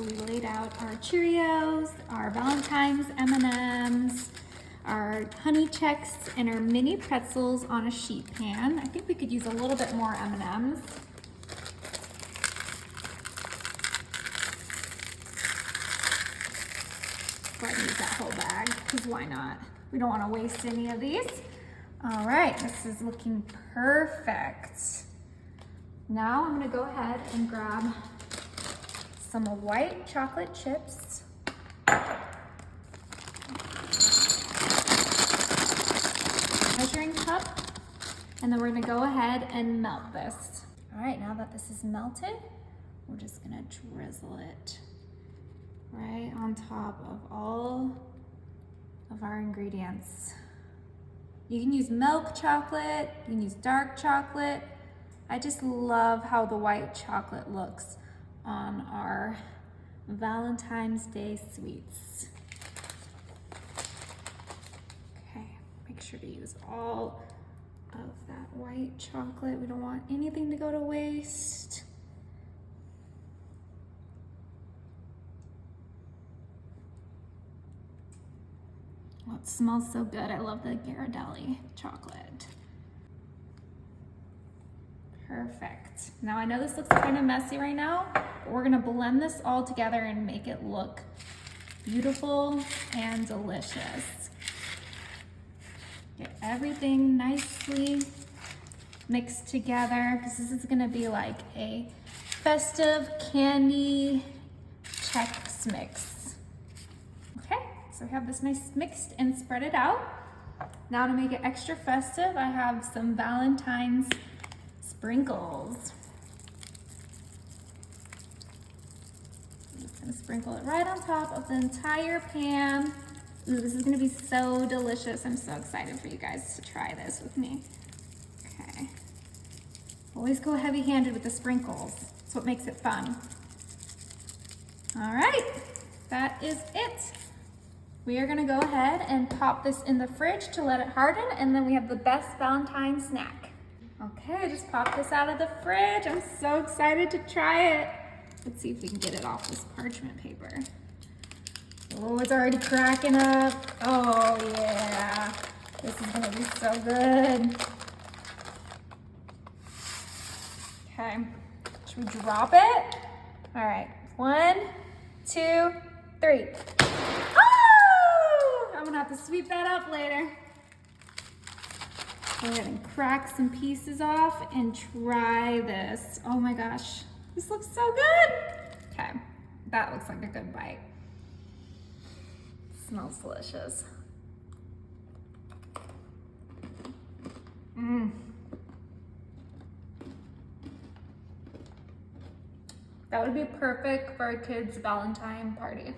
So we laid out our Cheerios, our Valentine's M&Ms, our honey chex, and our mini pretzels on a sheet pan. I think we could use a little bit more M&Ms. Go ahead and use that whole bag, because why not? We don't want to waste any of these. All right, this is looking perfect. Now I'm gonna go ahead and grab some white chocolate chips. Measuring cup, and then we're gonna go ahead and melt this. All right, now that this is melted, we're just gonna drizzle it right on top of all of our ingredients. You can use milk chocolate, you can use dark chocolate. I just love how the white chocolate looks on our Valentine's Day sweets. Okay, make sure to use all of that white chocolate. We don't want anything to go to waste. Oh, it smells so good. I love the Ghirardelli chocolate. Perfect. Now I know this looks kind of messy right now, but we're gonna blend this all together and make it look beautiful and delicious. Get everything nicely mixed together, because this is gonna be like a festive candy chex mix. Okay, so we have this nice mixed and spread it out. Now to make it extra festive, I have some Valentine's sprinkles. I'm just gonna sprinkle it right on top of the entire pan. Ooh, this is gonna be so delicious. I'm so excited for you guys to try this with me. Okay. Always go heavy-handed with the sprinkles. That's what makes it fun. All right, that is it. We are gonna go ahead and pop this in the fridge to let it harden, and then we have the best Valentine snack. Okay, I just popped this out of the fridge. I'm so excited to try it. Let's see if we can get it off this parchment paper. Oh, it's already cracking up. Oh yeah, this is gonna be so good. Okay, should we drop it? All right, 1, 2, 3. Oh! I'm gonna have to sweep that up later. Go ahead and crack some pieces off and try this. Oh my gosh, this looks so good. Okay, that looks like a good bite. Smells delicious. That would be perfect for a kid's Valentine party.